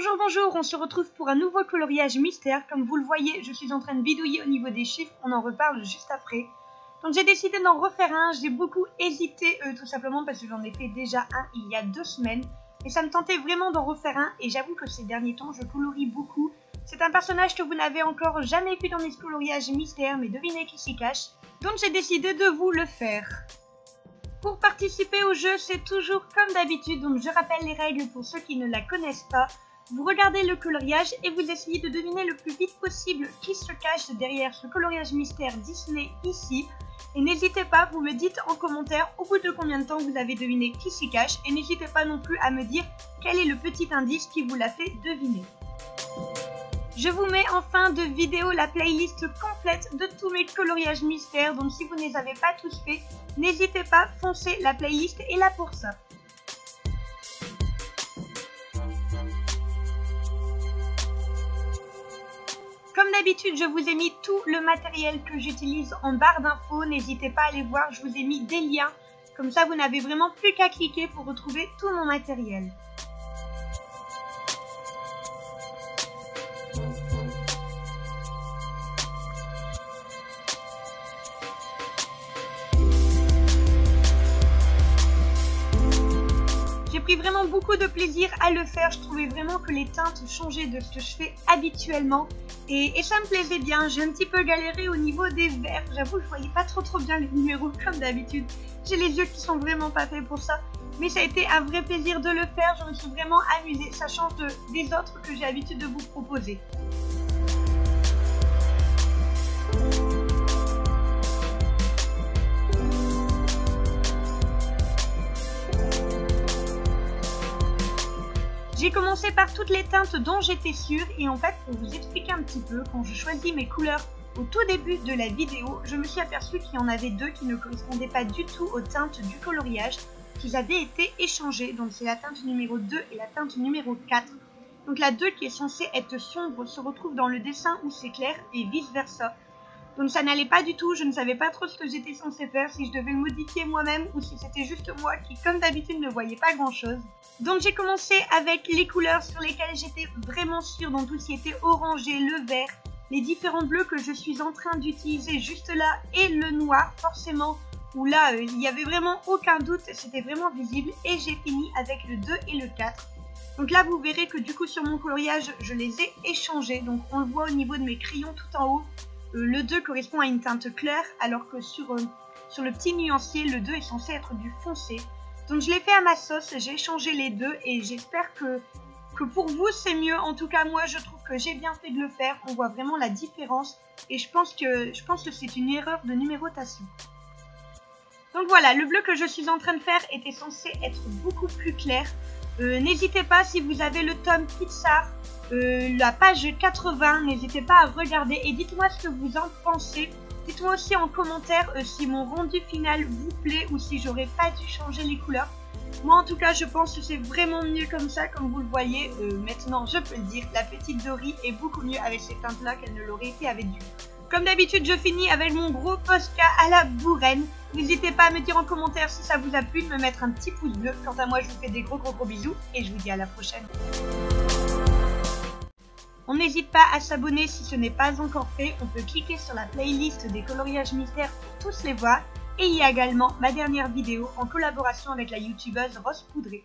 Bonjour, bonjour, on se retrouve pour un nouveau coloriage mystère. Comme vous le voyez, je suis en train de bidouiller au niveau des chiffres, on en reparle juste après. Donc j'ai décidé d'en refaire un, j'ai beaucoup hésité tout simplement parce que j'en ai fait déjà un il y a 2 semaines. Et ça me tentait vraiment d'en refaire un et j'avoue que ces derniers temps je colorie beaucoup. C'est un personnage que vous n'avez encore jamais vu dans mes coloriages mystères, mais devinez qui s'y cache. Donc j'ai décidé de vous le faire. Pour participer au jeu, c'est toujours comme d'habitude, donc je rappelle les règles pour ceux qui ne la connaissent pas. Vous regardez le coloriage et vous essayez de deviner le plus vite possible qui se cache derrière ce coloriage mystère Disney ici. Et n'hésitez pas, vous me dites en commentaire au bout de combien de temps vous avez deviné qui s'y cache. Et n'hésitez pas non plus à me dire quel est le petit indice qui vous l'a fait deviner. Je vous mets en fin de vidéo la playlist complète de tous mes coloriages mystères. Donc si vous ne les avez pas tous faits, n'hésitez pas, foncez, la playlist est là pour ça. Comme d'habitude, je vous ai mis tout le matériel que j'utilise en barre d'infos. N'hésitez pas à aller voir, je vous ai mis des liens. Comme ça, vous n'avez vraiment plus qu'à cliquer pour retrouver tout mon matériel. J'ai pris vraiment beaucoup de plaisir à le faire, je trouvais vraiment que les teintes changeaient de ce que je fais habituellement et ça me plaisait bien. J'ai un petit peu galéré au niveau des verts, j'avoue je voyais pas trop bien les numéros comme d'habitude. J'ai les yeux qui sont vraiment pas faits pour ça, mais ça a été un vrai plaisir de le faire, je me suis vraiment amusée, ça change des autres que j'ai l'habitude de vous proposer. J'ai commencé par toutes les teintes dont j'étais sûre et en fait pour vous expliquer un petit peu, quand je choisis mes couleurs au tout début de la vidéo, je me suis aperçue qu'il y en avait 2 qui ne correspondaient pas du tout aux teintes du coloriage, qu'ils avaient été échangées, donc c'est la teinte numéro 2 et la teinte numéro 4. Donc la 2 qui est censée être sombre se retrouve dans le dessin où c'est clair et vice versa. Donc ça n'allait pas du tout, je ne savais pas trop ce que j'étais censée faire, si je devais le modifier moi-même ou si c'était juste moi qui comme d'habitude ne voyais pas grand chose. Donc j'ai commencé avec les couleurs sur lesquelles j'étais vraiment sûre, donc tout ce qui était orangé, le vert, les différents bleus que je suis en train d'utiliser juste là et le noir forcément, où là il n'y avait vraiment aucun doute, c'était vraiment visible et j'ai fini avec le 2 et le 4. Donc là vous verrez que du coup sur mon coloriage je les ai échangés, donc on le voit au niveau de mes crayons tout en haut. Le 2 correspond à une teinte claire alors que sur le petit nuancier, le 2 est censé être du foncé. Donc je l'ai fait à ma sauce, j'ai échangé les deux et j'espère que pour vous c'est mieux. En tout cas moi je trouve que j'ai bien fait de le faire, on voit vraiment la différence et je pense que c'est une erreur de numérotation. Donc voilà, le bleu que je suis en train de faire était censé être beaucoup plus clair. N'hésitez pas si vous avez le tome Pixar, la page 80, n'hésitez pas à regarder et dites-moi ce que vous en pensez. Dites-moi aussi en commentaire si mon rendu final vous plaît ou si j'aurais pas dû changer les couleurs. Moi en tout cas je pense que c'est vraiment mieux comme ça, comme vous le voyez. Maintenant je peux le dire, la petite Dory est beaucoup mieux avec ces teintes là qu'elle ne l'aurait été avec du. Comme d'habitude je finis avec mon gros Posca à la bourraine. N'hésitez pas à me dire en commentaire si ça vous a plu, de me mettre un petit pouce bleu. Quant à moi je vous fais des gros bisous et je vous dis à la prochaine. On n'hésite pas à s'abonner si ce n'est pas encore fait, on peut cliquer sur la playlist des coloriages mystères pour tous les voir. Et il y a également ma dernière vidéo en collaboration avec la youtubeuse Rose Poudré.